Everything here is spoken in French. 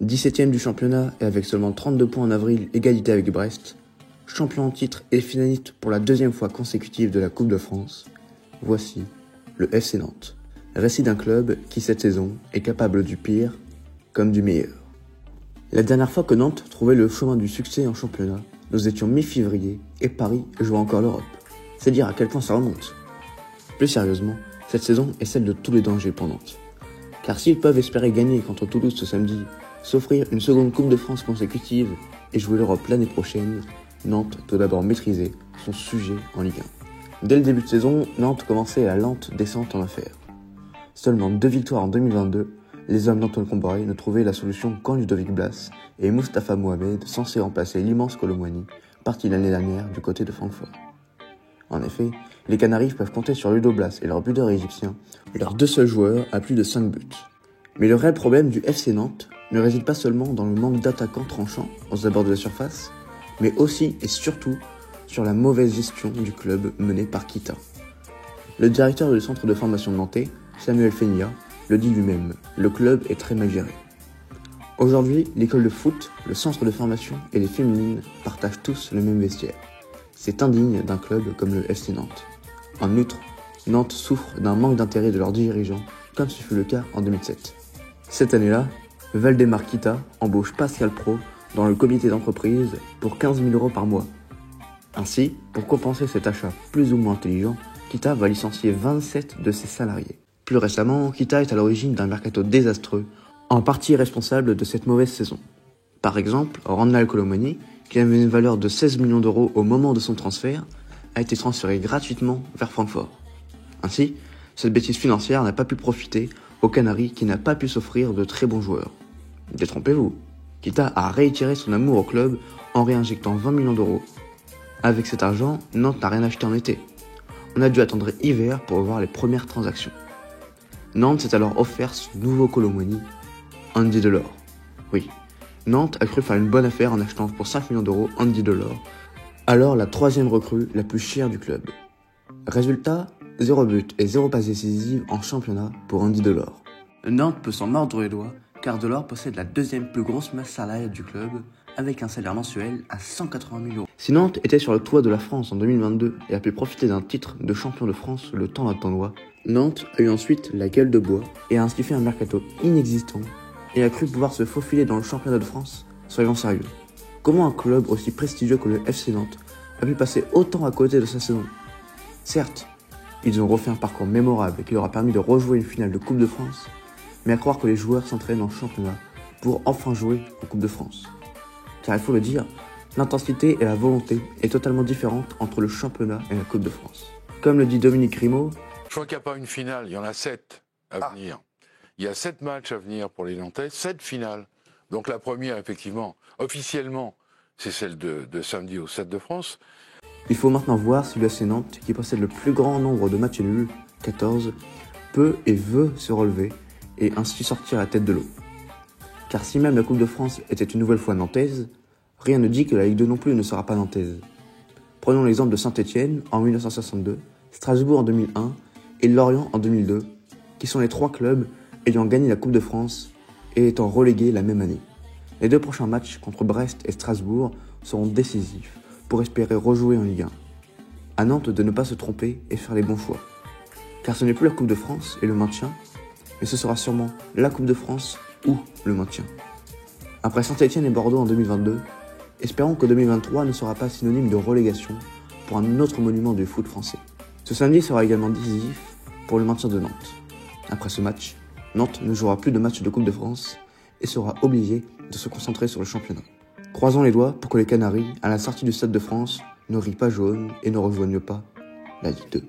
17ème du championnat et avec seulement 32 points en avril, égalité avec Brest, champion en titre et finaliste pour la deuxième fois consécutive de la Coupe de France, voici le FC Nantes. Récit d'un club qui cette saison est capable du pire comme du meilleur. La dernière fois que Nantes trouvait le chemin du succès en championnat, nous étions mi-février et Paris jouait encore l'Europe. C'est dire à quel point ça remonte. Plus sérieusement, cette saison est celle de tous les dangers pour Nantes. Car s'ils peuvent espérer gagner contre Toulouse ce samedi, s'offrir une seconde Coupe de France consécutive et jouer l'Europe l'année prochaine, Nantes doit d'abord maîtriser son sujet en Ligue 1. Dès le début de saison, Nantes commençait la lente descente en affaires. Seulement 2 victoires en 2022, les hommes d'Antoine Comboiré ne trouvaient la solution qu'en Ludovic Blas et Moustapha Mohamed, censé remplacer l'immense Kolo Muani, parti l'année dernière du côté de Francfort. En effet, les Canaries peuvent compter sur Ludo Blas et leur buteur égyptien, leurs deux seuls joueurs à plus de 5 buts. Mais le réel problème du FC Nantes ne réside pas seulement dans le manque d'attaquants tranchants aux abords de la surface, mais aussi et surtout sur la mauvaise gestion du club mené par Kita. Le directeur du centre de formation nantais, Samuel Fenia, le dit lui-même, le club est très mal géré. Aujourd'hui, l'école de foot, le centre de formation et les féminines partagent tous le même vestiaire. C'est indigne d'un club comme le FC Nantes. En outre, Nantes souffre d'un manque d'intérêt de leurs dirigeants, comme ce fut le cas en 2007. Cette année-là, Valdemar Kita embauche Pascal Pro dans le comité d'entreprise pour 15 000 € par mois. Ainsi, pour compenser cet achat plus ou moins intelligent, Kita va licencier 27 de ses salariés. Plus récemment, Kita est à l'origine d'un mercato désastreux, en partie responsable de cette mauvaise saison. Par exemple, Randal Kolo Muani, qui avait une valeur de 16 millions d'euros au moment de son transfert, a été transféré gratuitement vers Francfort. Ainsi, cette bêtise financière n'a pas pu profiter aux Canaries qui n'a pas pu s'offrir de très bons joueurs. Détrompez-vous, Kita a réitéré son amour au club en réinjectant 20 millions d'euros. Avec cet argent, Nantes n'a rien acheté en été. On a dû attendre hiver pour voir les premières transactions. Nantes s'est alors offert son nouveau Kolo Muani, Andy Delors. Oui, Nantes a cru faire une bonne affaire en achetant pour 5 millions d'euros Andy Delors, alors la troisième recrue la plus chère du club. Résultat, 0 but et 0 passe décisive en championnat pour Andy Delors. Nantes peut s'en mordre les doigts car Delors possède la deuxième plus grosse masse salariale du club avec un salaire mensuel à 180 000 €. Si Nantes était sur le toit de la France en 2022 et a pu profiter d'un titre de champion de France le temps d'un tournoi, Nantes a eu ensuite la gueule de bois et a ainsi fait un mercato inexistant et a cru pouvoir se faufiler dans le championnat de France, soyons sérieux. Comment un club aussi prestigieux que le FC Nantes a pu passer autant à côté de sa saison? Certes, ils ont refait un parcours mémorable qui leur a permis de rejouer une finale de Coupe de France, mais à croire que les joueurs s'entraînent en championnat pour enfin jouer en Coupe de France. Car il faut le dire, l'intensité et la volonté est totalement différente entre le championnat et la Coupe de France. Comme le dit Dominique Rimaud, je crois qu'il n'y a pas une finale, il y en a 7 à venir. Il y a 7 matchs à venir pour les Nantais, 7 finales. Donc la première, effectivement, officiellement, c'est celle de samedi au Stade de France. Il faut maintenant voir si le FC Nantes, qui possède le plus grand nombre de matchs nuls, 14, peut et veut se relever et ainsi sortir la tête de l'eau. Car si même la Coupe de France était une nouvelle fois nantaise, rien ne dit que la Ligue 2 non plus ne sera pas nantaise. Prenons l'exemple de Saint-Étienne en 1962, Strasbourg en 2001 et Lorient en 2002, qui sont les 3 clubs ayant gagné la Coupe de France et étant relégués la même année. Les 2 prochains matchs contre Brest et Strasbourg seront décisifs pour espérer rejouer en Ligue 1. À Nantes de ne pas se tromper et faire les bons choix. Car ce n'est plus la Coupe de France et le maintien, mais ce sera sûrement la Coupe de France ou le maintien. Après Saint-Étienne et Bordeaux en 2022, espérons que 2023 ne sera pas synonyme de relégation pour un autre monument du foot français. Ce samedi sera également décisif pour le maintien de Nantes. Après ce match, Nantes ne jouera plus de match de Coupe de France et sera obligé de se concentrer sur le championnat. Croisons les doigts pour que les Canaries, à la sortie du Stade de France, ne rient pas jaune et ne rejoignent pas la Ligue 2.